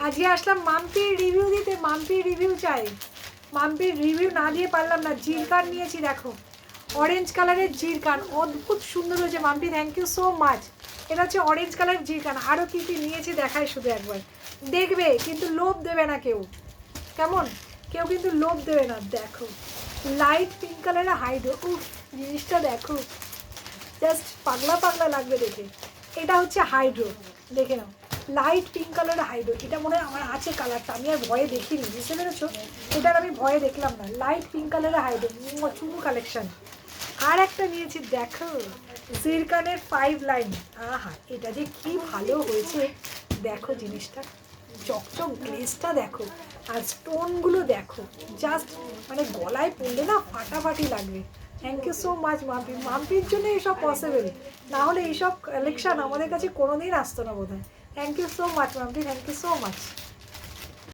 আজকে আসলাম মাম্পির রিভিউ দিতে, মাম্পির রিভিউ চাই। মাম্পির রিভিউ না দিয়ে পারলাম না। জিরকান নিয়েছি দেখো, অরেঞ্জ কালারের জিরকান, অদ্ভুত সুন্দর হয়েছে Mampi, thank you so much. এটা হচ্ছে অরেঞ্জ কালারের জিরকান। আরও কী কী নিয়েছি দেখায় শুধু একবার, দেখবে কিন্তু লোভ দেবে না কেউ, কেমন? কেউ কিন্তু লোভ দেবে না। দেখো লাইট পিঙ্ক কালারের হাইড্রো, উফ জিনিসটা দেখো, জাস্ট পাগলা পাগলা লাগবে দেখে। এটা হচ্ছে হাইড্রো, দেখে নাও, লাইট পিঙ্ক কালারের হাইড্রো। এটা মনে হয় আমার আছে কালারটা, আমি আর ভয়ে দেখিনি, বুঝতে পেরেছো? এটার আমি ভয়ে দেখলাম না। লাইট পিঙ্ক কালারের হাইড্রো, চুমু কালেকশন। আর একটা নিয়েছি দেখো, জিরকানের 5 লাইন। আহা, এটা যে কি ভালো হয়েছে দেখো, জিনিসটা চকচক গ্লেসটা দেখো, আর স্টোনগুলো দেখো, জাস্ট মানে গলায় পড়লে না ফাটাফাটি লাগবে। Thank you so much Mampi, মাম্পির জন্য এইসব পসিবল, না হলে এইসব কালেকশান আমাদের কাছে কোনোদিন আসতো না বোধ হয়। Thank you so much Mampi, thank you so much.